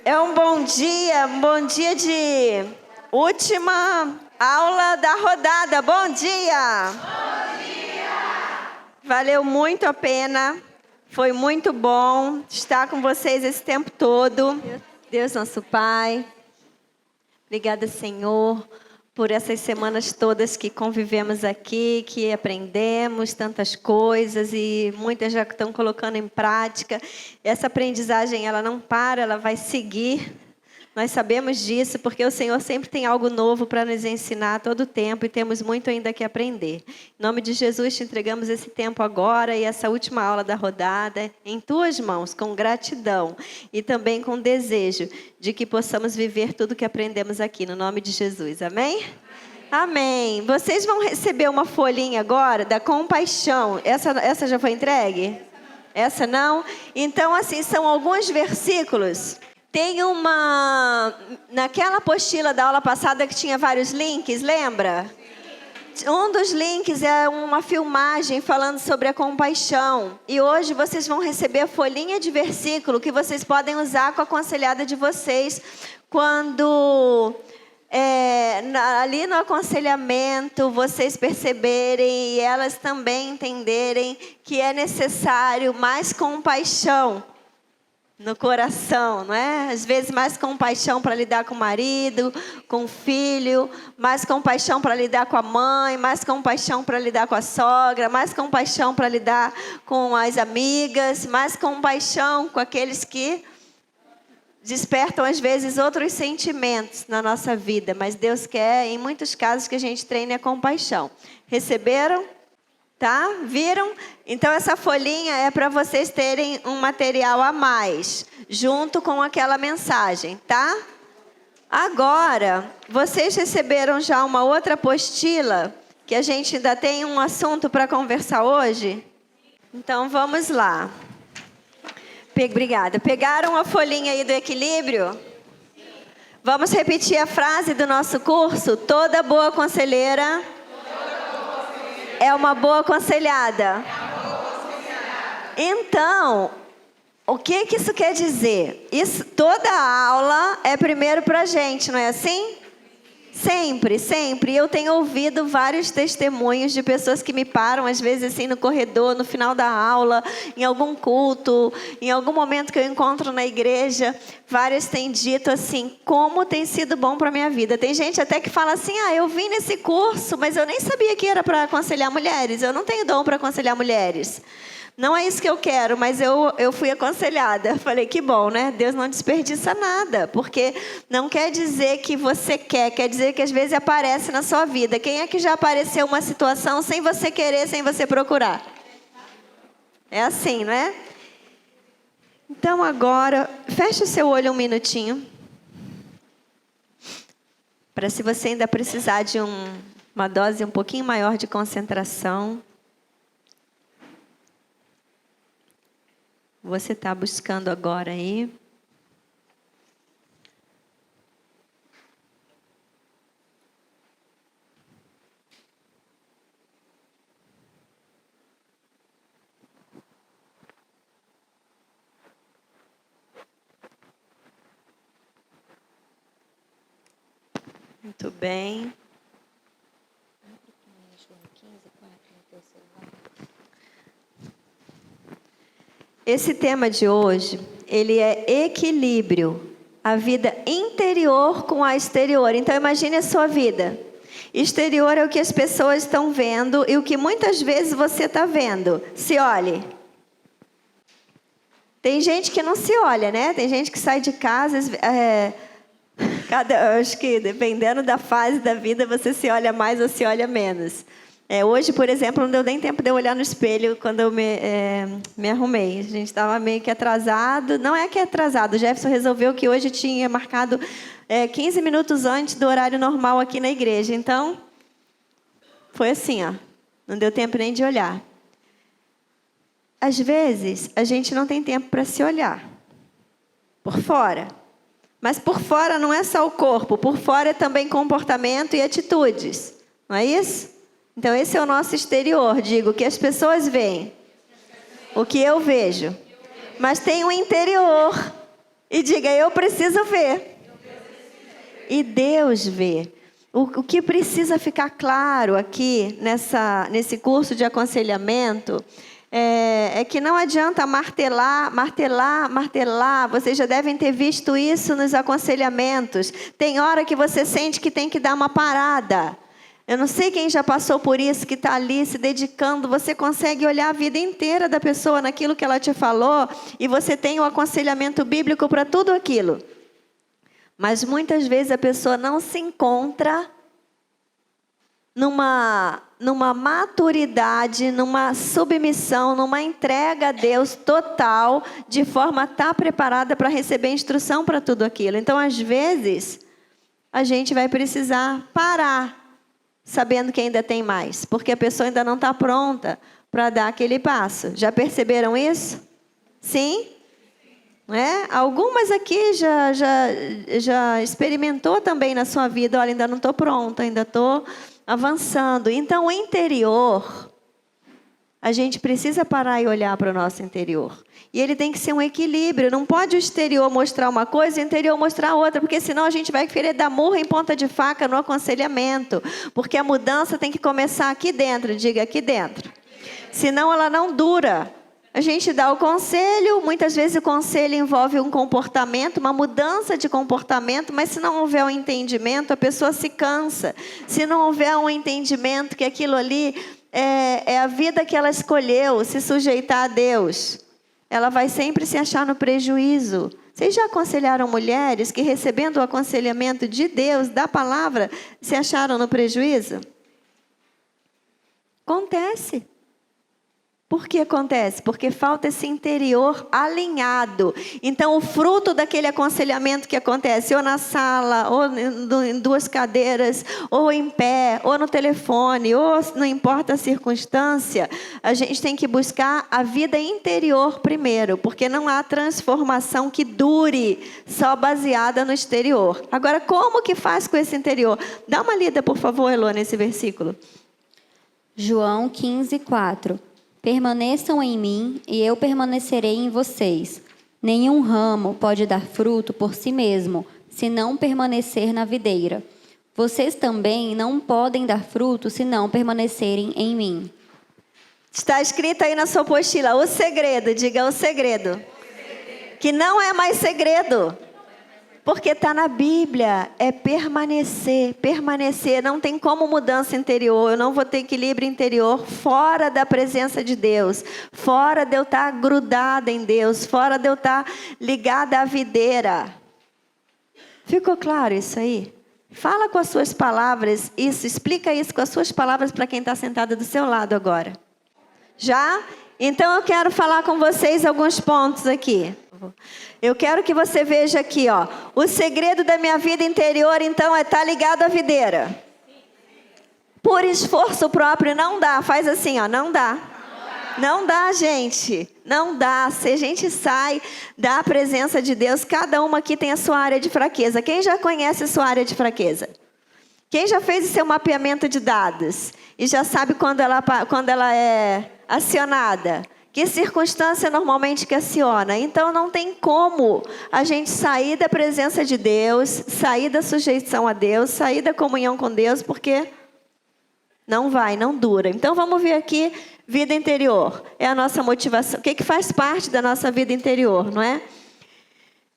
É um bom dia de última aula da rodada. Bom dia! Bom dia! Valeu muito a pena, foi muito bom estar com vocês esse tempo todo. Deus nosso Pai, obrigada, Senhor, por essas semanas todas que convivemos aqui, que aprendemos tantas coisas e muitas já estão colocando em prática. Essa aprendizagem, ela não para, ela vai seguir. Nós sabemos disso porque o Senhor sempre tem algo novo para nos ensinar a todo tempo e temos muito ainda que aprender. Em nome de Jesus, te entregamos esse tempo agora e essa última aula da rodada em tuas mãos, com gratidão e também com desejo de que possamos viver tudo que aprendemos aqui, no nome de Jesus. Amém? Amém. Vocês vão receber uma folhinha agora da compaixão. Essa já foi entregue? Essa não? Então, assim, são alguns versículos. Tem naquela apostila da aula passada que tinha vários links, lembra? Um dos links é uma filmagem falando sobre a compaixão. E hoje vocês vão receber a folhinha de versículo que vocês podem usar com a aconselhada de vocês quando ali no aconselhamento vocês perceberem e elas também entenderem que é necessário mais compaixão no coração, não é? Às vezes mais compaixão para lidar com o marido, com o filho, mais compaixão para lidar com a mãe, mais compaixão para lidar com a sogra, mais compaixão para lidar com as amigas, mais compaixão com aqueles que despertam às vezes outros sentimentos na nossa vida, mas Deus quer, em muitos casos, que a gente treine a compaixão. Receberam? Tá? Viram? Então essa folhinha é para vocês terem um material a mais, junto com aquela mensagem, tá? Agora, vocês receberam já uma outra apostila, que a gente ainda tem um assunto para conversar hoje? Então vamos lá. Obrigada. Pegaram a folhinha aí do equilíbrio? Vamos repetir a frase do nosso curso? Toda boa conselheira é uma boa aconselhada. Então, o que isso quer dizer? Toda aula é primeiro para a gente, não é assim? Sempre, sempre. Eu tenho ouvido vários testemunhos de pessoas que me param, às vezes assim no corredor, no final da aula, em algum culto, em algum momento que eu encontro na igreja. Várias têm dito assim, como tem sido bom para a minha vida. Tem gente até que fala assim, eu vim nesse curso, mas eu nem sabia que era para aconselhar mulheres. Eu não tenho dom para aconselhar mulheres. Não é isso que eu quero, mas eu fui aconselhada. Falei, que bom, né? Deus não desperdiça nada, porque não quer dizer que você quer dizer que às vezes aparece na sua vida. Quem é que já apareceu uma situação sem você querer, sem você procurar? É assim, não é? Então agora, feche o seu olho um minutinho. Para se você ainda precisar de uma dose um pouquinho maior de concentração. Você está buscando agora aí? Muito bem. Esse tema de hoje, ele é equilíbrio, a vida interior com a exterior. Então imagine a sua vida. Exterior é o que as pessoas estão vendo e o que muitas vezes você está vendo. Se olhe. Tem gente que não se olha, né? Tem gente que sai de casa, acho que dependendo da fase da vida, você se olha mais ou se olha menos. Hoje, por exemplo, não deu nem tempo de eu olhar no espelho quando eu me arrumei. A gente estava meio que atrasado. Não é que é atrasado. O Jefferson resolveu que hoje tinha marcado 15 minutos antes do horário normal aqui na igreja. Então, foi assim, ó. Não deu tempo nem de olhar. Às vezes, a gente não tem tempo para se olhar. Por fora. Mas por fora não é só o corpo. Por fora é também comportamento e atitudes. Não é isso? Então, esse é o nosso exterior, digo, o que as pessoas veem, o que eu vejo. Mas tem o interior, E diga, eu preciso ver. E Deus vê. O que precisa ficar claro aqui nesse curso de aconselhamento é que não adianta martelar. Vocês já devem ter visto isso nos aconselhamentos. Tem hora que você sente que tem que dar uma parada. Eu não sei quem já passou por isso, que está ali se dedicando. Você consegue olhar a vida inteira da pessoa naquilo que ela te falou e você tem o aconselhamento bíblico para tudo aquilo. Mas muitas vezes a pessoa não se encontra numa maturidade, numa submissão, numa entrega a Deus total, de forma a estar preparada para receber instrução para tudo aquilo. Então, às vezes, a gente vai precisar parar, sabendo que ainda tem mais, porque a pessoa ainda não está pronta para dar aquele passo. Já perceberam isso? Sim? Algumas aqui já experimentou também na sua vida. Olha, ainda não estou pronta, ainda estou avançando. Então, o interior, a gente precisa parar e olhar para o nosso interior. E ele tem que ser um equilíbrio. Não pode o exterior mostrar uma coisa e o interior mostrar outra, porque senão a gente vai querer dar murro em ponta de faca no aconselhamento. Porque a mudança tem que começar aqui dentro, diga aqui dentro. Senão ela não dura. A gente dá o conselho, muitas vezes o conselho envolve um comportamento, uma mudança de comportamento, mas se não houver um entendimento, a pessoa se cansa. Se não houver um entendimento que aquilo ali é a vida que ela escolheu, se sujeitar a Deus, ela vai sempre se achar no prejuízo. Vocês já aconselharam mulheres que, recebendo o aconselhamento de Deus, da palavra, se acharam no prejuízo? Acontece. Por que acontece? Porque falta esse interior alinhado. Então, o fruto daquele aconselhamento que acontece, ou na sala, ou em duas cadeiras, ou em pé, ou no telefone, ou não importa a circunstância, a gente tem que buscar a vida interior primeiro, porque não há transformação que dure só baseada no exterior. Agora, como que faz com esse interior? Dá uma lida, por favor, Elô, nesse versículo. João 15:4. Permaneçam em mim e eu permanecerei em vocês. Nenhum ramo pode dar fruto por si mesmo, se não permanecer na videira. Vocês também não podem dar fruto se não permanecerem em mim. Está escrito aí na sua apostila, o segredo, diga o segredo. Que não é mais segredo. Porque está na Bíblia, é permanecer, não tem como mudança interior, eu não vou ter equilíbrio interior fora da presença de Deus, fora de eu estar grudada em Deus, fora de eu estar ligada à videira. Ficou claro isso aí? Fala com as suas palavras isso, explica isso com as suas palavras para quem está sentado do seu lado agora. Já? Então eu quero falar com vocês alguns pontos aqui. Eu quero que você veja aqui, ó. O segredo da minha vida interior, então, é estar ligado à videira. Por esforço próprio, não dá. Faz assim, ó, não dá. Não dá, gente. Não dá. Se a gente sai da presença de Deus, cada uma aqui tem a sua área de fraqueza. Quem já conhece a sua área de fraqueza? Quem já fez o seu mapeamento de dados? E já sabe quando ela é acionada? Que circunstância normalmente que aciona? Então não tem como a gente sair da presença de Deus, sair da sujeição a Deus, sair da comunhão com Deus, porque não vai, não dura. Então vamos ver aqui, vida interior. É a nossa motivação. O que faz parte da nossa vida interior, não é?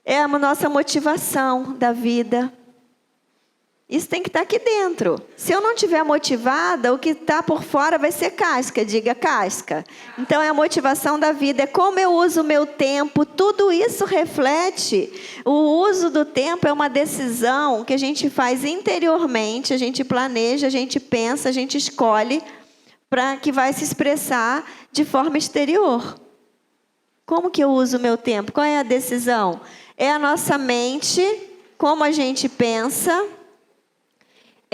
É a nossa motivação da vida. Isso tem que estar aqui dentro. Se eu não estiver motivada, o que está por fora vai ser casca. Diga casca. Então é a motivação da vida. É como eu uso o meu tempo. Tudo isso reflete. O uso do tempo é uma decisão que a gente faz interiormente. A gente planeja, a gente pensa, a gente escolhe para que vai se expressar de forma exterior. Como que eu uso o meu tempo? Qual é a decisão? É a nossa mente, como a gente pensa.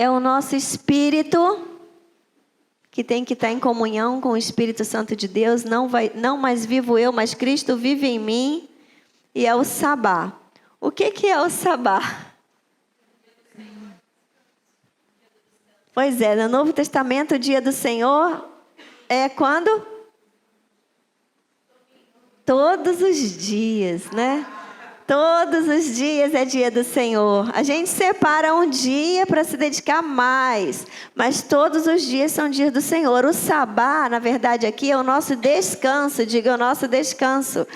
É o nosso espírito, que tem que estar em comunhão com o Espírito Santo de Deus. Não mais vivo eu, mas Cristo vive em mim. E é o sabá. O que é o sabá? Pois é, no Novo Testamento, o dia do Senhor é quando? Todos os dias, né? Todos os dias é dia do Senhor. A gente separa um dia para se dedicar mais, mas todos os dias são dias do Senhor. O sabá, na verdade, aqui é o nosso descanso, diga o nosso descanso.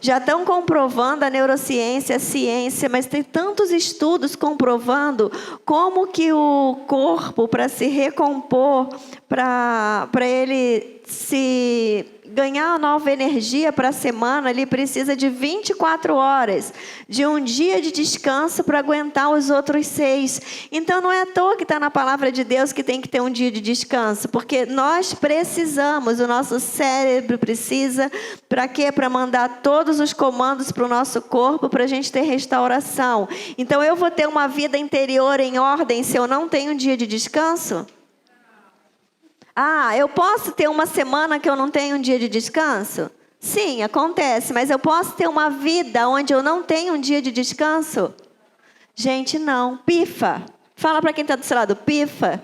Já estão comprovando a neurociência, a ciência, mas tem tantos estudos comprovando como que o corpo, para se recompor, para ele se ganhar nova energia para a semana, ele precisa de 24 horas, de um dia de descanso para aguentar os outros 6. Então não é à toa que está na palavra de Deus que tem que ter um dia de descanso, porque nós precisamos, o nosso cérebro precisa, para quê? Para mandar todos os comandos para o nosso corpo, para a gente ter restauração. Então eu vou ter uma vida interior em ordem se eu não tenho um dia de descanso? Eu posso ter uma semana que eu não tenho um dia de descanso? Sim, acontece, mas eu posso ter uma vida onde eu não tenho um dia de descanso? Gente, não. Pifa. Fala para quem está do seu lado, pifa.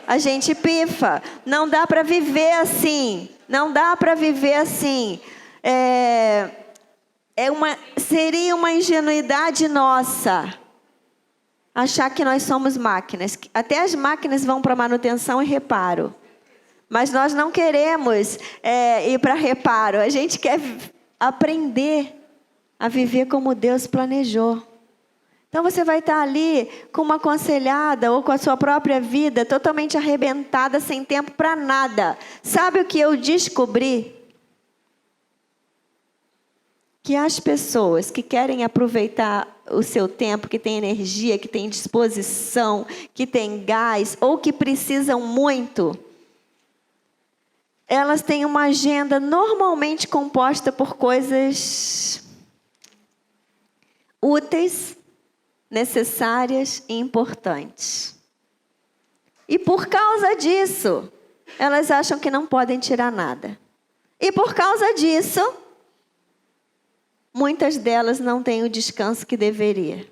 A gente pifa. Não dá para viver assim. Não dá para viver assim. Seria uma ingenuidade nossa achar que nós somos máquinas. Até as máquinas vão para manutenção e reparo. Mas nós não queremos ir para reparo. A gente quer aprender a viver como Deus planejou. Então você vai estar ali com uma aconselhada ou com a sua própria vida totalmente arrebentada, sem tempo para nada. Sabe o que eu descobri? Que as pessoas que querem aproveitar o seu tempo, que têm energia, que têm disposição, que têm gás ou que precisam muito, elas têm uma agenda normalmente composta por coisas úteis, necessárias e importantes. E por causa disso, elas acham que não podem tirar nada. E por causa disso, muitas delas não têm o descanso que deveria.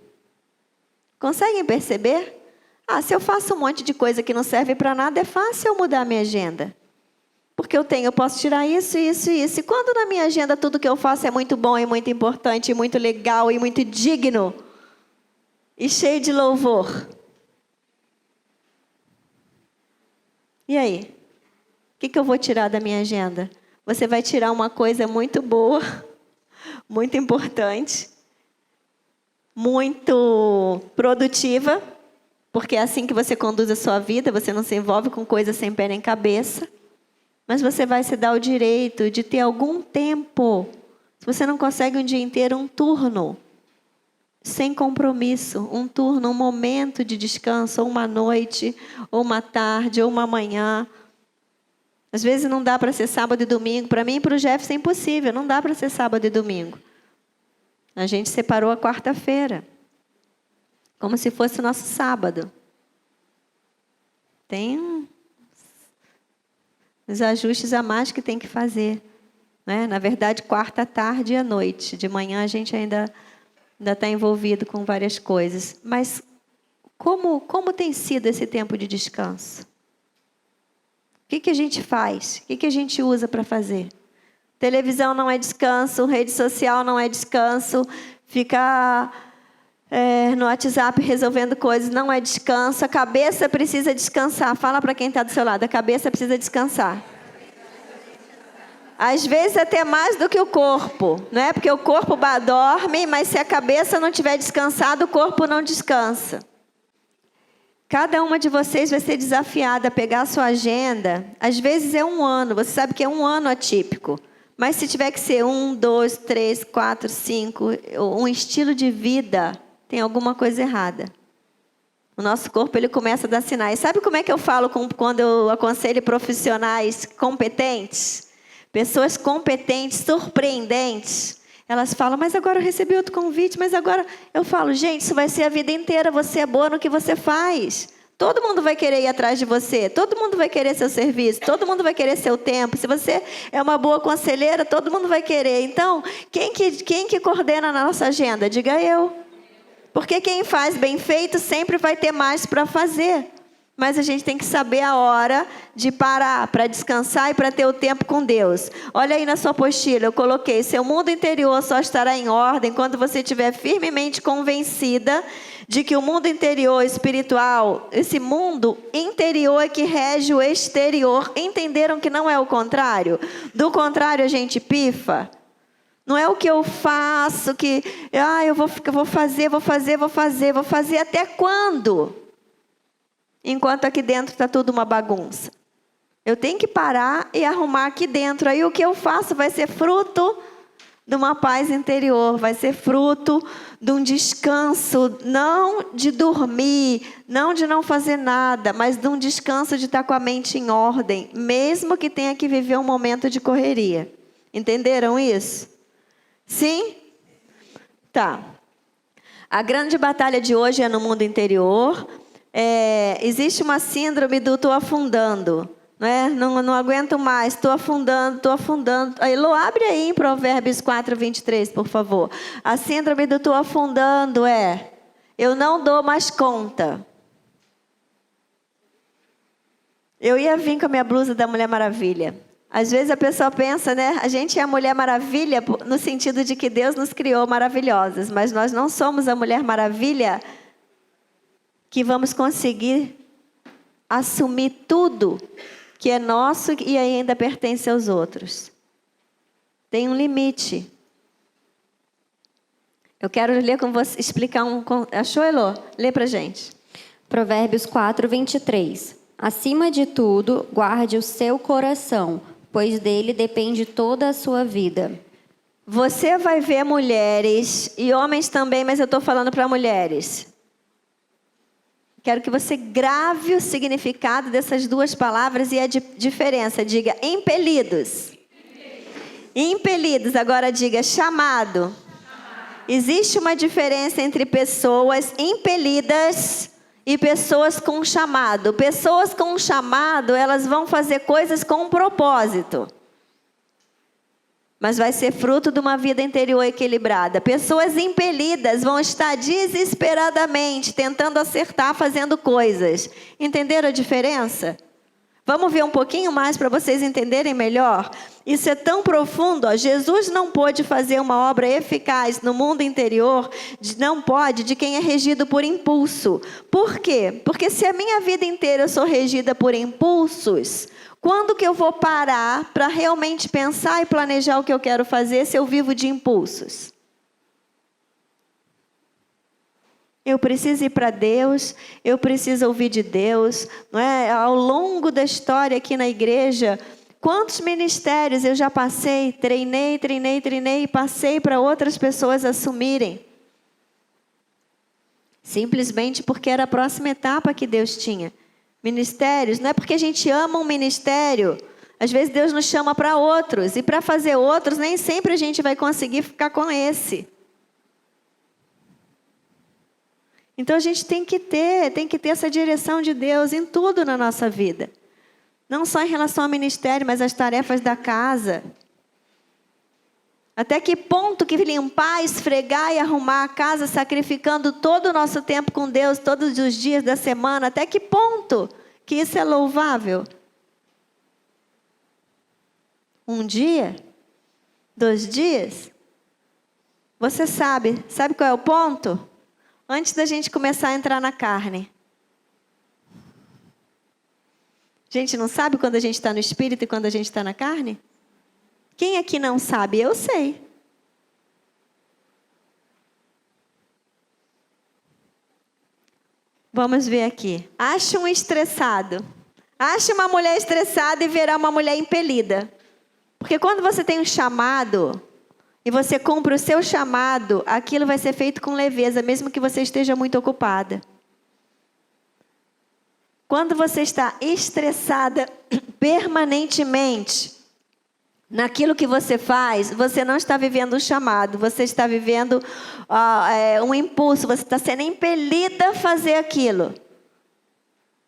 Conseguem perceber? Se eu faço um monte de coisa que não serve para nada, é fácil eu mudar a minha agenda. Porque eu posso tirar isso, isso e isso. E quando na minha agenda tudo que eu faço é muito bom, e muito importante, e muito legal, e muito digno, e cheio de louvor. E aí? O que eu vou tirar da minha agenda? Você vai tirar uma coisa muito boa, muito importante, muito produtiva, porque é assim que você conduz a sua vida, você não se envolve com coisas sem pé nem cabeça. Mas você vai se dar o direito de ter algum tempo. Se você não consegue um dia inteiro, um turno. Sem compromisso. Um turno, um momento de descanso. Ou uma noite, ou uma tarde, ou uma manhã. Às vezes não dá para ser sábado e domingo. Para mim e para o Jefferson é impossível. Não dá para ser sábado e domingo. A gente separou a quarta-feira. Como se fosse o nosso sábado. Tem os ajustes a mais que tem que fazer. Né? Na verdade, quarta à tarde e à noite. De manhã a gente ainda está envolvido com várias coisas. Mas como tem sido esse tempo de descanso? O que a gente faz? O que a gente usa para fazer? Televisão não é descanso, rede social não é descanso, ficar no WhatsApp resolvendo coisas não é descanso, a cabeça precisa descansar. Fala para quem está do seu lado, a cabeça precisa descansar. Às vezes até mais do que o corpo, não é? Porque o corpo dorme, mas se a cabeça não estiver descansada, o corpo não descansa. Cada uma de vocês vai ser desafiada a pegar a sua agenda. Às vezes é um ano, você sabe que é um ano atípico. Mas se tiver que ser 1, 2, 3, 4, 5, um estilo de vida, tem alguma coisa errada. O nosso corpo ele começa a dar sinais. Sabe como é que eu falo quando eu aconselho profissionais competentes? Pessoas competentes, surpreendentes. Elas falam, mas agora eu recebi outro convite, mas agora... Eu falo, gente, isso vai ser a vida inteira, você é boa no que você faz. Todo mundo vai querer ir atrás de você, todo mundo vai querer seu serviço, todo mundo vai querer seu tempo. Se você é uma boa conselheira, todo mundo vai querer. Então, quem que coordena na nossa agenda? Diga eu. Porque quem faz bem feito sempre vai ter mais para fazer. Mas a gente tem que saber a hora de parar, para descansar e para ter o tempo com Deus. Olha aí na sua apostila, eu coloquei: seu mundo interior só estará em ordem quando você estiver firmemente convencida de que o mundo interior espiritual, esse mundo interior é que rege o exterior. Entenderam que não é o contrário? Do contrário, a gente pifa. Não é o que eu faço, que eu vou fazer até quando? Enquanto aqui dentro está tudo uma bagunça. Eu tenho que parar e arrumar aqui dentro. Aí o que eu faço vai ser fruto de uma paz interior, vai ser fruto de um descanso, não de dormir, não de não fazer nada, mas de um descanso de estar com a mente em ordem, mesmo que tenha que viver um momento de correria. Entenderam isso? Sim? Tá. A grande batalha de hoje é no mundo interior. Existe uma síndrome do estou afundando, né? Não aguento mais, estou afundando. Elô, abre aí em Provérbios 4:23, por favor. A síndrome do estou afundando eu não dou mais conta. Eu ia vir com a minha blusa da Mulher Maravilha. Às vezes a pessoa pensa, né? A gente é a Mulher Maravilha no sentido de que Deus nos criou maravilhosas, mas nós não somos a Mulher Maravilha que vamos conseguir assumir tudo que é nosso e ainda pertence aos outros. Tem um limite. Eu quero ler com você, explicar Achou, Elô? Lê pra gente. Provérbios 4:23. Acima de tudo, guarde o seu coração, pois dele depende toda a sua vida. Você vai ver mulheres, e homens também, mas eu estou falando para mulheres. Quero que você grave o significado dessas duas palavras e a diferença. Diga impelidos. Impelidos. Agora diga chamado. Existe uma diferença entre pessoas impelidas e pessoas com chamado. Pessoas com chamado, elas vão fazer coisas com um propósito. Mas vai ser fruto de uma vida interior equilibrada. Pessoas impelidas vão estar desesperadamente tentando acertar, fazendo coisas. Entenderam a diferença? Vamos ver um pouquinho mais para vocês entenderem melhor? Isso é tão profundo. Jesus não pôde fazer uma obra eficaz no mundo interior, não pode, de quem é regido por impulso. Por quê? Porque se a minha vida inteira eu sou regida por impulsos, quando que eu vou parar para realmente pensar e planejar o que eu quero fazer se eu vivo de impulsos? Eu preciso ir para Deus, eu preciso ouvir de Deus, não é? Ao longo da história aqui na igreja, quantos ministérios eu já passei, treinei e passei para outras pessoas assumirem. Simplesmente porque era a próxima etapa que Deus tinha. Ministérios, não é porque a gente ama um ministério. Às vezes Deus nos chama para outros. E para fazer outros, nem sempre a gente vai conseguir ficar com esse. Então a gente tem que ter essa direção de Deus em tudo na nossa vida. Não só em relação ao ministério, mas as tarefas da casa. Até que ponto que limpar, esfregar e arrumar a casa, sacrificando todo o nosso tempo com Deus, todos os dias da semana, até que ponto que isso é louvável? Um dia? 2 dias? Você sabe qual é o ponto? Antes da gente começar a entrar na carne. A gente não sabe quando a gente está no espírito e quando a gente está na carne? Quem aqui não sabe? Eu sei. Vamos ver aqui. Ache um estressado. Ache uma mulher estressada e verá uma mulher impelida. Porque quando você tem um chamado e você cumpre o seu chamado, aquilo vai ser feito com leveza, mesmo que você esteja muito ocupada. Quando você está estressada permanentemente naquilo que você faz, você não está vivendo um chamado, você está vivendo um impulso, você está sendo impelida a fazer aquilo.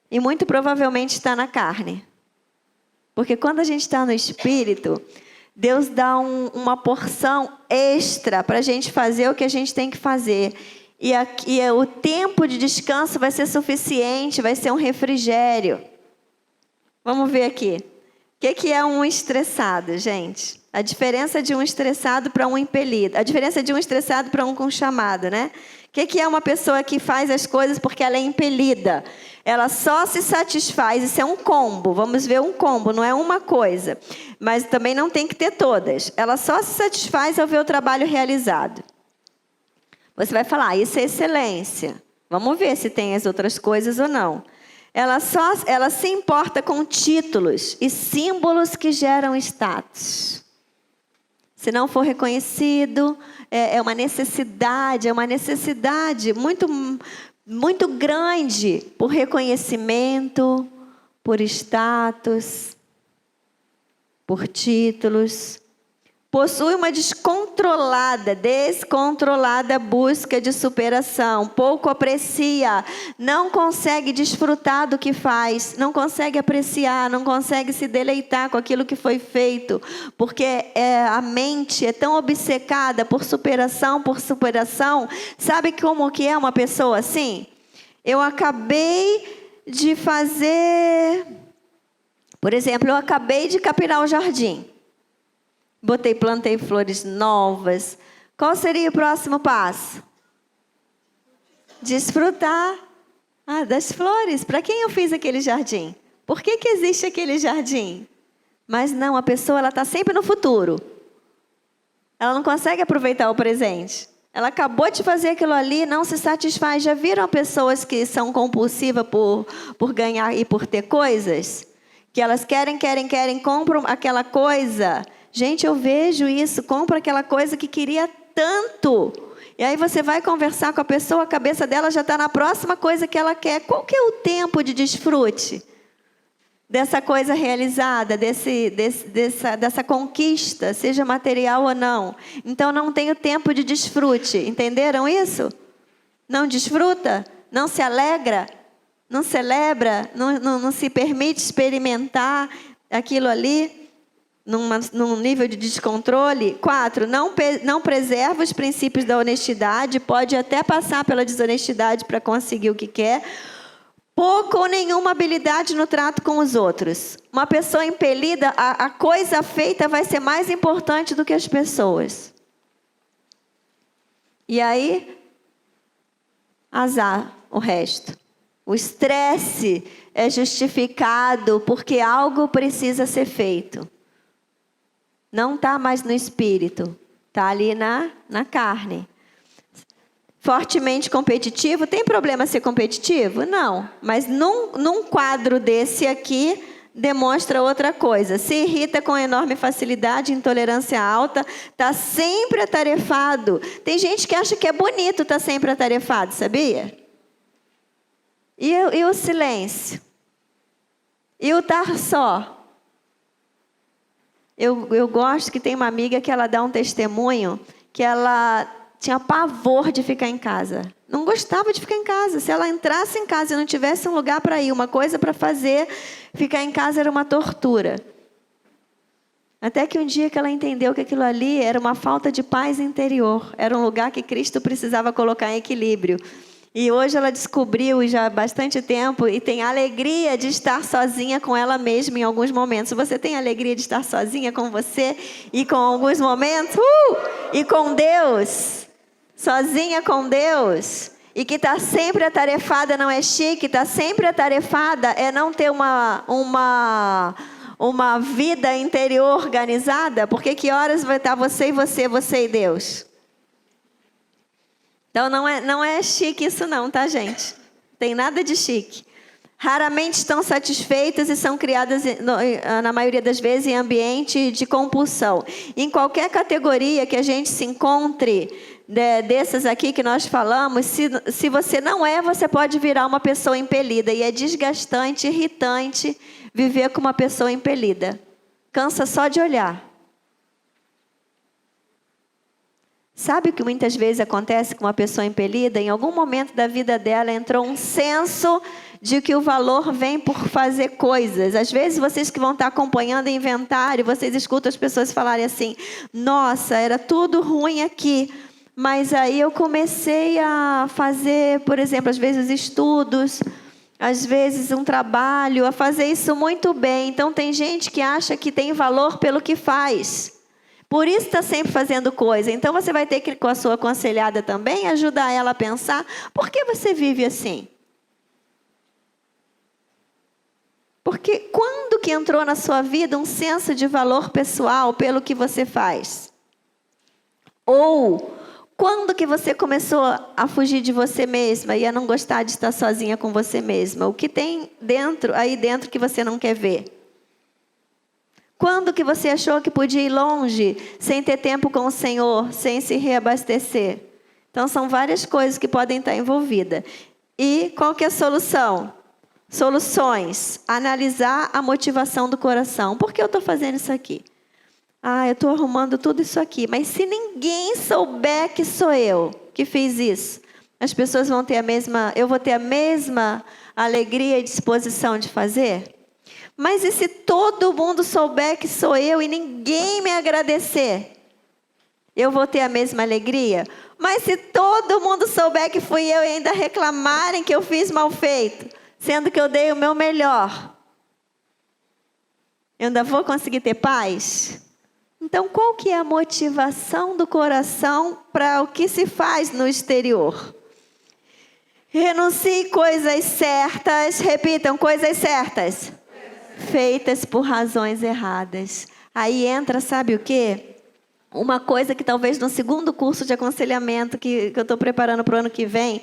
E muito provavelmente está na carne. Porque quando a gente está no espírito, Deus dá uma porção extra para a gente fazer o que a gente tem que fazer. e o tempo de descanso vai ser suficiente, vai ser um refrigério. Vamos ver aqui. O que é um estressado, gente? A diferença de um estressado para um impelido. A diferença de um estressado para um com chamado, né? O que é uma pessoa que faz as coisas porque ela é impelida? Ela só se satisfaz, isso é um combo. Vamos ver um combo, não é uma coisa. Mas também não tem que ter todas. Ela só se satisfaz ao ver o trabalho realizado. Você vai falar, isso é excelência. Vamos ver se tem as outras coisas ou não. Ela se importa com títulos e símbolos que geram status. Se não for reconhecido, é uma necessidade muito, muito grande por reconhecimento, por status, por títulos. Possui uma descontrolada busca de superação. Pouco aprecia, não consegue desfrutar do que faz, não consegue apreciar, não consegue se deleitar com aquilo que foi feito, porque a mente é tão obcecada por superação. Sabe como que é uma pessoa assim? Eu acabei de fazer, por exemplo, eu acabei de capinar o jardim. Plantei flores novas. Qual seria o próximo passo? Desfrutar das flores. Para quem eu fiz aquele jardim? Por que existe aquele jardim? Mas não, a pessoa está sempre no futuro. Ela não consegue aproveitar o presente. Ela acabou de fazer aquilo ali, não se satisfaz. Já viram pessoas que são compulsivas por ganhar e por ter coisas? Que elas querem, compram aquela coisa. Gente, eu vejo isso, compra aquela coisa que queria tanto. E aí você vai conversar com a pessoa, a cabeça dela já está na próxima coisa que ela quer. Qual que é o tempo de desfrute dessa coisa realizada, dessa conquista, seja material ou não? Então não tem o tempo de desfrute, entenderam isso? Não desfruta? Não se alegra? Não celebra? Não se permite experimentar aquilo ali? Num nível de descontrole. 4, não preserva os princípios da honestidade, pode até passar pela desonestidade para conseguir o que quer. Pouca ou nenhuma habilidade no trato com os outros. Uma pessoa impelida, a coisa feita vai ser mais importante do que as pessoas. E aí, azar o resto. O estresse é justificado porque algo precisa ser feito. Não está mais no espírito, está ali na carne. Fortemente competitivo, tem problema ser competitivo? Não, mas num quadro desse aqui, demonstra outra coisa. Se irrita com enorme facilidade, intolerância alta, está sempre atarefado. Tem gente que acha que é bonito estar sempre atarefado, sabia? E o silêncio? E o estar só? Eu gosto que tem uma amiga que ela dá um testemunho que ela tinha pavor de ficar em casa. Não gostava de ficar em casa. Se ela entrasse em casa e não tivesse um lugar para ir, uma coisa para fazer, ficar em casa era uma tortura. Até que um dia que ela entendeu que aquilo ali era uma falta de paz interior. Era um lugar que Cristo precisava colocar em equilíbrio. E hoje ela descobriu já há bastante tempo e tem alegria de estar sozinha com ela mesma em alguns momentos. Você tem alegria de estar sozinha com você e com alguns momentos? E com Deus? Sozinha com Deus? E que está sempre atarefada não é chique, está sempre atarefada é não ter uma vida interior organizada? Porque que horas vai estar você e Deus? Então não é chique isso não, tá, gente? Tem nada de chique. Raramente estão satisfeitas e são criadas, na maioria das vezes, em ambiente de compulsão. Em qualquer categoria que a gente se encontre, dessas aqui que nós falamos, se você não é, você pode virar uma pessoa impelida. E é desgastante, irritante viver com uma pessoa impelida. Cansa só de olhar. Sabe o que muitas vezes acontece com uma pessoa impelida? Em algum momento da vida dela entrou um senso de que o valor vem por fazer coisas. Às vezes vocês que vão estar acompanhando o inventário, vocês escutam as pessoas falarem assim: nossa, era tudo ruim aqui, Mas aí eu comecei a fazer, por exemplo, às vezes estudos, às vezes um trabalho, a fazer isso muito bem. Então tem gente que acha que tem valor pelo que faz. Por isso está sempre fazendo coisa. Então você vai ter que, com a sua aconselhada também, ajudar ela a pensar, por que você vive assim? Porque quando que entrou na sua vida um senso de valor pessoal pelo que você faz? Ou quando que você começou a fugir de você mesma e a não gostar de estar sozinha com você mesma? O que tem aí dentro que você não quer ver? Quando que você achou que podia ir longe sem ter tempo com o Senhor, sem se reabastecer? Então são várias coisas que podem estar envolvidas. E qual que é a solução? Soluções. Analisar a motivação do coração. Por que eu estou fazendo isso aqui? Eu estou arrumando tudo isso aqui. Mas se ninguém souber que sou eu que fiz isso, as pessoas vão ter eu vou ter a mesma alegria e disposição de fazer? Mas e se todo mundo souber que sou eu e ninguém me agradecer? Eu vou ter a mesma alegria? Mas se todo mundo souber que fui eu e ainda reclamarem que eu fiz mal feito, sendo que eu dei o meu melhor, eu ainda vou conseguir ter paz? Então, qual que é a motivação do coração para o que se faz no exterior? Renuncie coisas certas, repitam, coisas certas, feitas por razões erradas. Aí entra, sabe o quê? Uma coisa que talvez no segundo curso de aconselhamento que eu estou preparando para o ano que vem,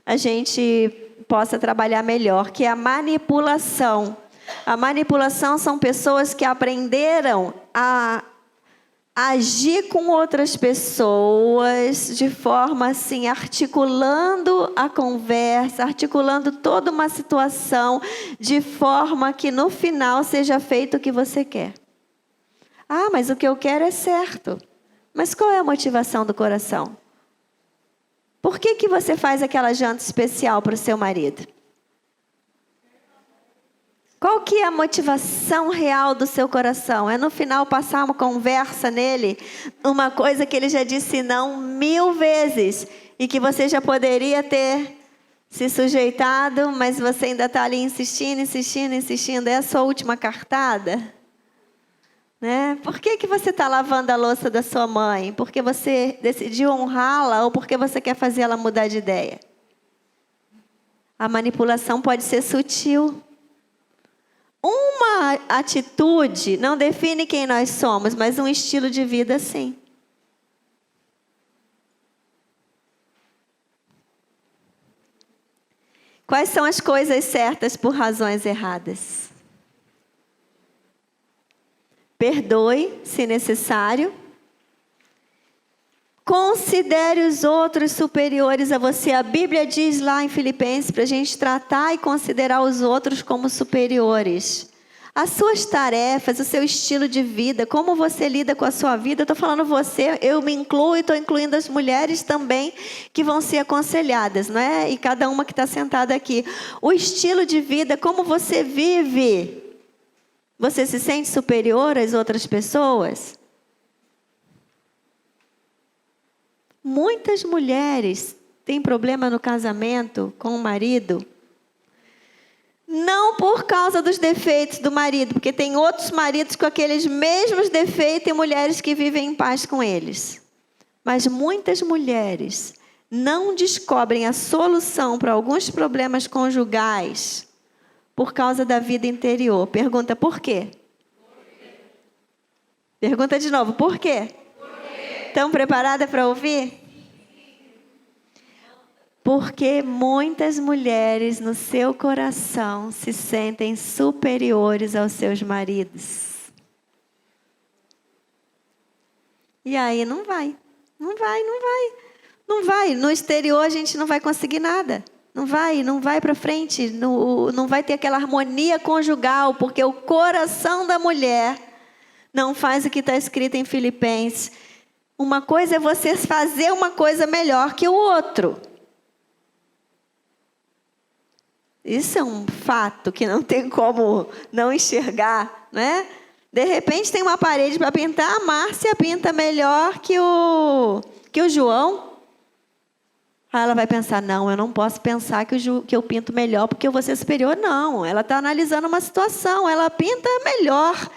a gente possa trabalhar melhor, que é a manipulação. A manipulação são pessoas que aprenderam a agir com outras pessoas de forma assim, articulando a conversa, articulando toda uma situação de forma que no final seja feito o que você quer. Mas o que eu quero é certo. Mas qual é a motivação do coração? Por que você faz aquela janta especial para o seu marido? Qual que é a motivação real do seu coração? É no final passar uma conversa nele, uma coisa que ele já disse não 1000 vezes e que você já poderia ter se sujeitado, mas você ainda está ali insistindo. É a sua última cartada? Né? Por que você está lavando a louça da sua mãe? Porque você decidiu honrá-la ou porque você quer fazer ela mudar de ideia? A manipulação pode ser sutil. Uma atitude não define quem nós somos, mas um estilo de vida sim. Quais são as coisas certas por razões erradas? Perdoe, se necessário. Considere os outros superiores a você. A Bíblia diz lá em Filipenses para a gente tratar e considerar os outros como superiores. As suas tarefas, o seu estilo de vida, como você lida com a sua vida. Eu estou falando você, eu me incluo e estou incluindo as mulheres também que vão ser aconselhadas, não é? E cada uma que está sentada aqui. O estilo de vida, como você vive. Você se sente superior às outras pessoas? Muitas mulheres têm problema no casamento com o marido, não por causa dos defeitos do marido, porque tem outros maridos com aqueles mesmos defeitos e mulheres que vivem em paz com eles. Mas muitas mulheres não descobrem a solução para alguns problemas conjugais por causa da vida interior. Pergunta, por quê? Pergunta de novo, por quê? Estão preparadas para ouvir? Porque muitas mulheres no seu coração se sentem superiores aos seus maridos. E aí não vai. No exterior a gente não vai conseguir nada. Não vai para frente. Não vai ter aquela harmonia conjugal, porque o coração da mulher não faz o que está escrito em Filipenses. Uma coisa é você fazer uma coisa melhor que o outro. Isso é um fato que não tem como não enxergar, né? De repente tem uma parede para pintar, a Márcia pinta melhor que o João. Aí ela vai pensar, não, eu não posso pensar que eu pinto melhor porque eu vou ser superior. Não, ela está analisando uma situação, ela pinta melhor.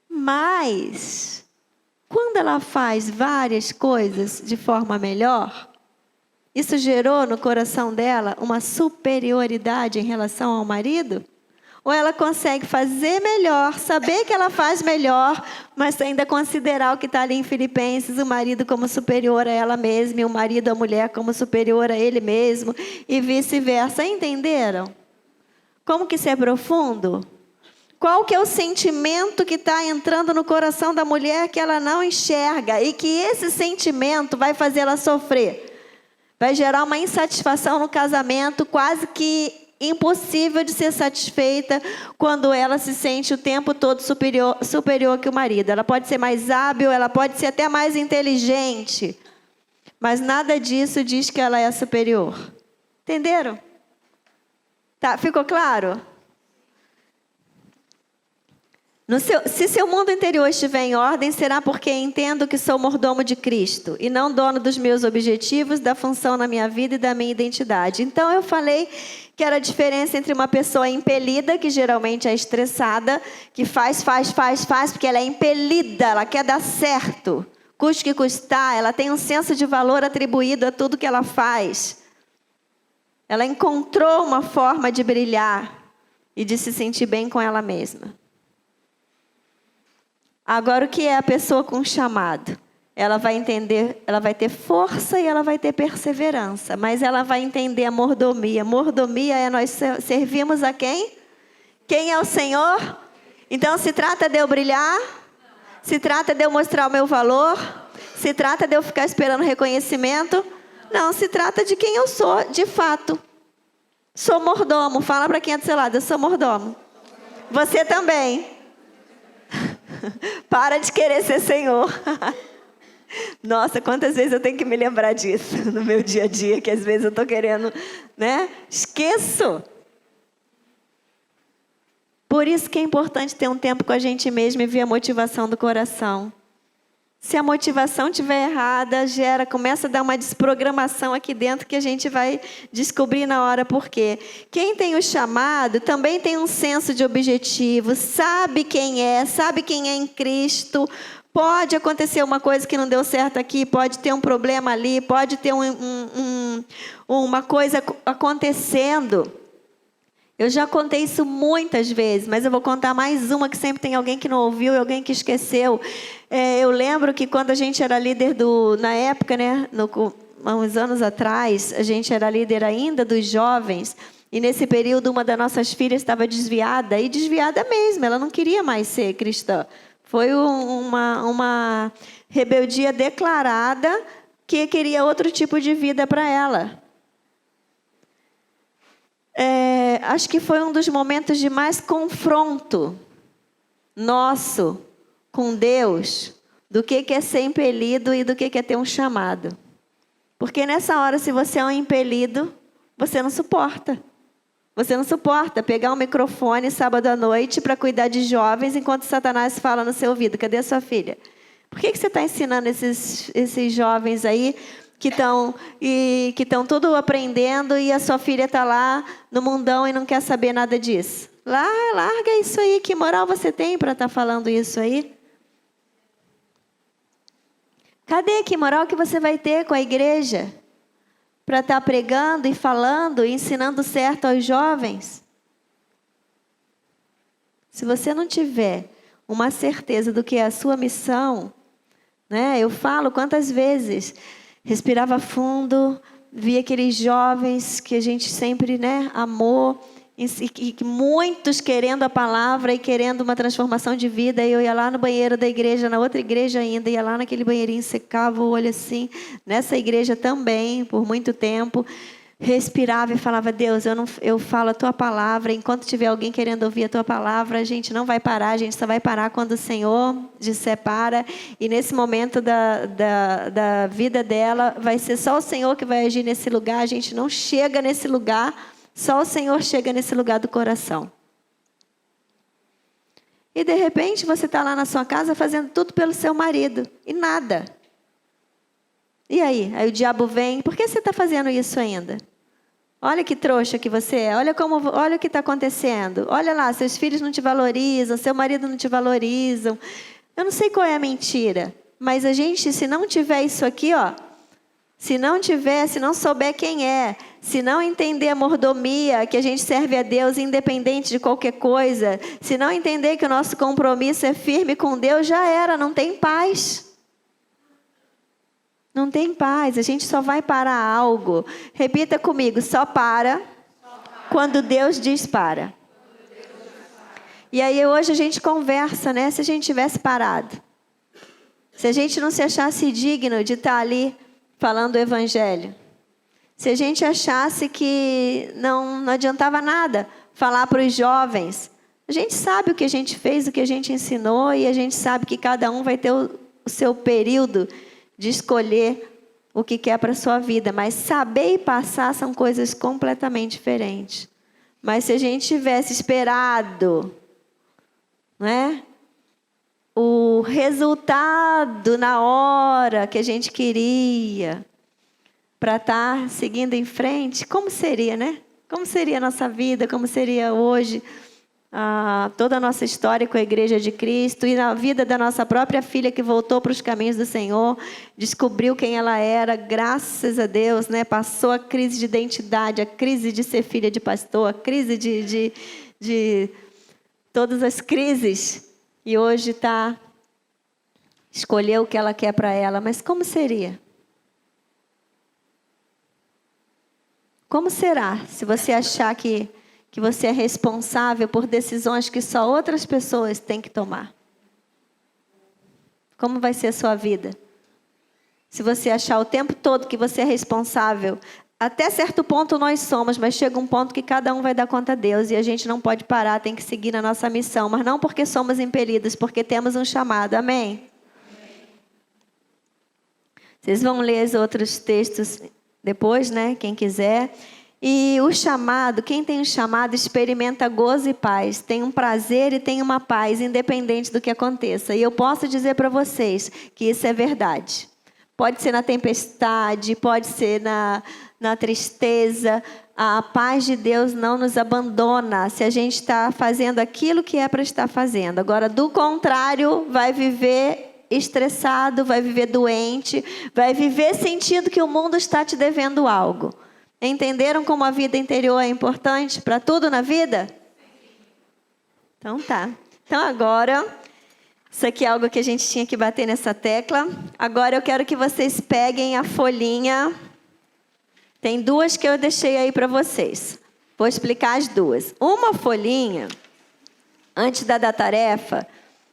Mas, quando ela faz várias coisas de forma melhor, isso gerou no coração dela uma superioridade em relação ao marido? Ou ela consegue fazer melhor, saber que ela faz melhor, mas ainda considerar o que está ali em Filipenses, o marido como superior a ela mesma, e o marido, a mulher, como superior a ele mesmo, e vice-versa. Entenderam? Como que isso é profundo? Qual que é o sentimento que está entrando no coração da mulher que ela não enxerga, e que esse sentimento vai fazer ela sofrer? Vai gerar uma insatisfação no casamento, quase que impossível de ser satisfeita quando ela se sente o tempo todo superior que o marido. Ela pode ser mais hábil, ela pode ser até mais inteligente, mas nada disso diz que ela é superior. Entenderam? Tá, ficou claro? Se seu mundo interior estiver em ordem, será porque entendo que sou mordomo de Cristo e não dono dos meus objetivos, da função na minha vida e da minha identidade. Então eu falei que era a diferença entre uma pessoa impelida, que geralmente é estressada, que faz, porque ela é impelida, ela quer dar certo, custe que custar, ela tem um senso de valor atribuído a tudo que ela faz. Ela encontrou uma forma de brilhar e de se sentir bem com ela mesma. Agora, o que é a pessoa com chamado? Ela vai entender, ela vai ter força e ela vai ter perseverança, mas ela vai entender a mordomia. Mordomia é nós servimos a quem? Quem é o Senhor? Então, se trata de eu brilhar? Se trata de eu mostrar o meu valor? Se trata de eu ficar esperando reconhecimento? Não, se trata de quem eu sou, de fato. Sou mordomo. Fala para quem é do seu lado, eu sou mordomo. Você também. Para de querer ser Senhor. Nossa, quantas vezes eu tenho que me lembrar disso no meu dia a dia, que às vezes eu estou querendo, né? Esqueço. Por isso que é importante ter um tempo com a gente mesmo e ver a motivação do coração. Se a motivação estiver errada, começa a dar uma desprogramação aqui dentro que a gente vai descobrir na hora por quê. Quem tem o chamado também tem um senso de objetivo, sabe quem é em Cristo. Pode acontecer uma coisa que não deu certo aqui, pode ter um problema ali, pode ter uma coisa acontecendo. Eu já contei isso muitas vezes, mas eu vou contar mais uma que sempre tem alguém que não ouviu e alguém que esqueceu. Eu lembro que quando a gente era líder na época, né, há uns anos atrás, a gente era líder ainda dos jovens, e nesse período uma das nossas filhas estava desviada, e desviada mesmo, ela não queria mais ser cristã. Foi uma rebeldia declarada que queria outro tipo de vida para ela. Acho que foi um dos momentos de mais confronto nosso com Deus do que é ser impelido e do que é ter um chamado. Porque nessa hora, se você é um impelido, você não suporta. Você não suporta pegar um microfone sábado à noite para cuidar de jovens enquanto Satanás fala no seu ouvido. Cadê a sua filha? Por que você está ensinando esses jovens aí que estão tudo aprendendo e a sua filha está lá no mundão e não quer saber nada disso? Larga isso aí. Que moral você tem para estar falando isso aí? Cadê? Que moral que você vai ter com a igreja para estar pregando e falando e ensinando certo aos jovens? Se você não tiver uma certeza do que é a sua missão, né? Eu falo quantas vezes respirava fundo, via aqueles jovens que a gente sempre, né, amou, e muitos querendo a palavra e querendo uma transformação de vida. E eu ia lá no banheiro da igreja, na outra igreja ainda, ia lá naquele banheirinho, secava o olho assim, nessa igreja também, por muito tempo, respirava e falava: Deus, eu falo a tua palavra, enquanto tiver alguém querendo ouvir a tua palavra, a gente não vai parar, a gente só vai parar quando o Senhor disser para. E nesse momento da vida dela, vai ser só o Senhor que vai agir nesse lugar, a gente não chega nesse lugar, só o Senhor chega nesse lugar do coração. E de repente você está lá na sua casa fazendo tudo pelo seu marido, e nada. E aí? Aí o diabo vem, por que você está fazendo isso ainda? Olha que trouxa que você é, olha o que está acontecendo. Olha lá, seus filhos não te valorizam, seu marido não te valorizam. Eu não sei qual é a mentira, mas a gente, se não tiver isso aqui, ó, se não souber quem é, se não entender a mordomia, que a gente serve a Deus independente de qualquer coisa, se não entender que o nosso compromisso é firme com Deus, já era, não tem paz. Não tem paz, a gente só vai parar algo. Repita comigo, só para quando Deus diz para. E aí hoje a gente conversa, né? Se a gente tivesse parado. Se a gente não se achasse digno de estar ali falando o evangelho. Se a gente achasse que não adiantava nada falar para os jovens. A gente sabe o que a gente fez, o que a gente ensinou, e a gente sabe que cada um vai ter o seu período de escolher o que quer para a sua vida. Mas saber e passar são coisas completamente diferentes. Mas se a gente tivesse esperado, não é? O resultado na hora que a gente queria para estar seguindo em frente, como seria, né? Como seria a nossa vida, como seria hoje toda a nossa história com a Igreja de Cristo e na vida da nossa própria filha que voltou para os caminhos do Senhor, descobriu quem ela era, graças a Deus, né? Passou a crise de identidade, a crise de ser filha de pastor, a crise de todas as crises. E hoje escolheu o que ela quer para ela. Mas como seria? Como será se você achar que você é responsável por decisões que só outras pessoas têm que tomar? Como vai ser a sua vida? Se você achar o tempo todo que você é responsável, até certo ponto nós somos, mas chega um ponto que cada um vai dar conta a Deus e a gente não pode parar, tem que seguir na nossa missão, mas não porque somos impelidos, porque temos um chamado. Amém? Vocês vão ler os outros textos depois, né? Quem quiser. E o chamado, quem tem um chamado experimenta gozo e paz, tem um prazer e tem uma paz, independente do que aconteça. E eu posso dizer para vocês que isso é verdade. Pode ser na tempestade, pode ser na tristeza. A paz de Deus não nos abandona se a gente está fazendo aquilo que é para estar fazendo. Agora, do contrário, vai viver estressado, vai viver doente, vai viver sentindo que o mundo está te devendo algo. Entenderam como a vida interior é importante para tudo na vida? Então tá. Então agora, isso aqui é algo que a gente tinha que bater nessa tecla. Agora eu quero que vocês peguem a folhinha. Tem duas que eu deixei aí para vocês. Vou explicar as duas. Uma folhinha, antes da tarefa.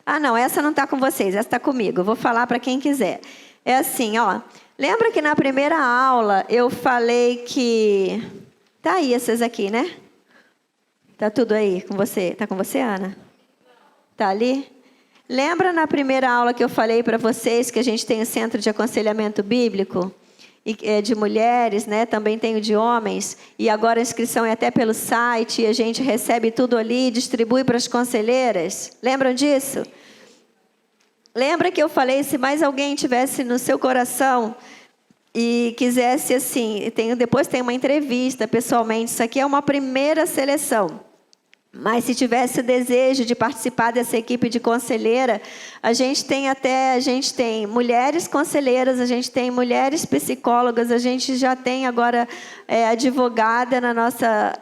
Ah, não, essa não está com vocês, essa está comigo. Eu vou falar para quem quiser. É assim, ó. Lembra que na primeira aula eu falei que... Tá aí essas aqui, né? Tá tudo aí com você? Tá com você, Ana? Tá ali? Lembra na primeira aula que eu falei para vocês que a gente tem o Centro de Aconselhamento Bíblico? De mulheres, né? Também tem o de homens. E agora a inscrição é até pelo site. E a gente recebe tudo ali e distribui para as conselheiras. Lembram disso? Lembra que eu falei, se mais alguém tivesse no seu coração e quisesse assim, depois tem uma entrevista pessoalmente, isso aqui é uma primeira seleção. Mas se tivesse o desejo de participar dessa equipe de conselheira, a gente tem mulheres conselheiras, a gente tem mulheres psicólogas, a gente já tem agora advogada na nossa...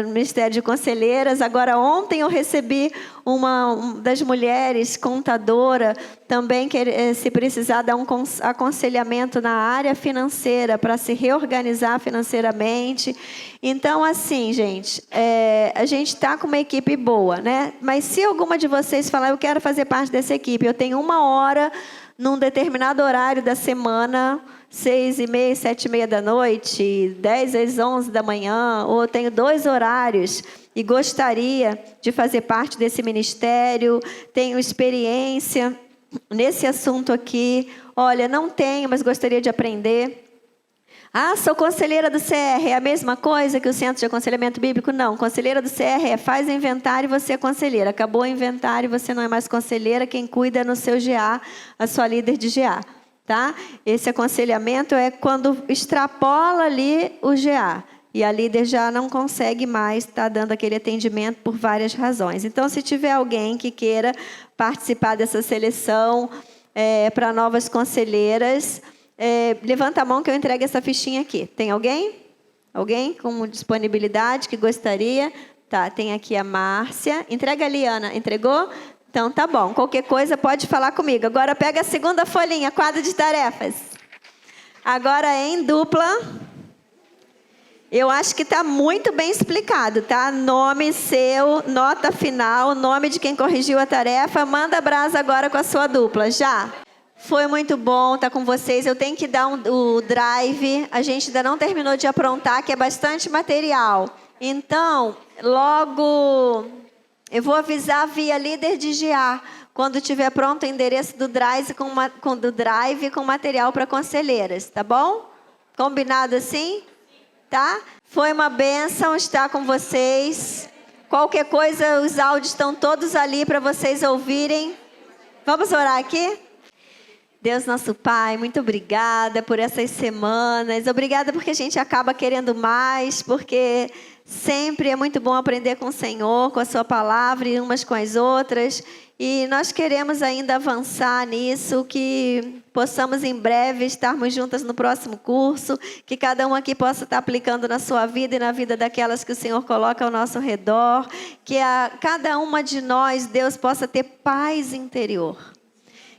Ministério de Conselheiras. Agora, ontem eu recebi uma das mulheres, contadora, também que se precisar dar um aconselhamento na área financeira, para se reorganizar financeiramente. Então, assim, gente, a gente está com uma equipe boa, né? Mas se alguma de vocês falar, eu quero fazer parte dessa equipe, eu tenho 1 hora, num determinado horário da semana, 6h30, 7h30 da noite, 10 às 11 da manhã, ou eu tenho 2 horários e gostaria de fazer parte desse ministério, tenho experiência nesse assunto aqui, olha, não tenho, mas gostaria de aprender. Ah, sou conselheira do CR, é a mesma coisa que o Centro de Aconselhamento Bíblico? Não, conselheira do CR faz o inventário e você é conselheira. Acabou o inventário e você não é mais conselheira, quem cuida é no seu GA, a sua líder de GA. tá? Esse aconselhamento é quando extrapola ali o GA. E a líder já não consegue mais estar dando aquele atendimento por várias razões. Então, se tiver alguém que queira participar dessa seleção para novas conselheiras, levanta a mão que eu entrego essa fichinha aqui. Tem alguém? Alguém com disponibilidade que gostaria? Tá, tem aqui a Márcia. Entrega ali, Ana. Entregou? Então, tá bom. Qualquer coisa pode falar comigo. Agora pega a segunda folhinha, quadro de tarefas. Agora em dupla. Eu acho que está muito bem explicado, tá? Nome seu, nota final, nome de quem corrigiu a tarefa. Manda brasa agora com a sua dupla, já. Foi muito bom estar com vocês. Eu tenho que dar o drive. A gente ainda não terminou de aprontar, que é bastante material. Então, logo eu vou avisar via líder de GA, quando tiver pronto o endereço do drive com material para conselheiras, tá bom? Combinado assim? Tá? Foi uma bênção estar com vocês. Qualquer coisa, os áudios estão todos ali para vocês ouvirem. Vamos orar aqui? Deus nosso Pai, muito obrigada por essas semanas. Obrigada porque a gente acaba querendo mais, porque sempre é muito bom aprender com o Senhor, com a sua palavra e umas com as outras. E nós queremos ainda avançar nisso, que possamos em breve estarmos juntas no próximo curso, que cada um aqui possa estar aplicando na sua vida e na vida daquelas que o Senhor coloca ao nosso redor, que cada uma de nós, Deus, possa ter paz interior.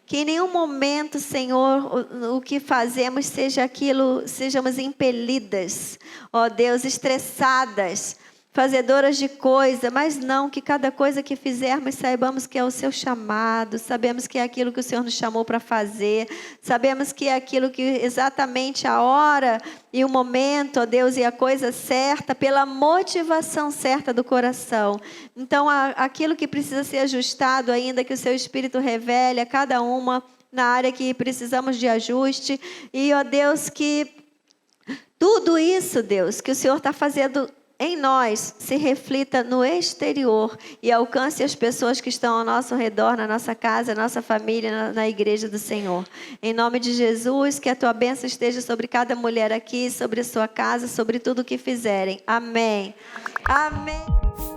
Que em nenhum momento, Senhor, o que fazemos sejamos impelidas, ó Deus, estressadas, fazedoras de coisa, mas não, que cada coisa que fizermos saibamos que é o seu chamado, sabemos que é aquilo que o Senhor nos chamou para fazer, sabemos que é aquilo que exatamente a hora e o momento, ó Deus, e a coisa certa, pela motivação certa do coração. Então, aquilo que precisa ser ajustado ainda, que o seu Espírito revele a cada uma na área que precisamos de ajuste, e ó Deus, que tudo isso, Deus, que o Senhor está fazendo em nós, se reflita no exterior e alcance as pessoas que estão ao nosso redor, na nossa casa, na nossa família, na igreja do Senhor. Em nome de Jesus, que a tua bênção esteja sobre cada mulher aqui, sobre a sua casa, sobre tudo o que fizerem. Amém. Amém.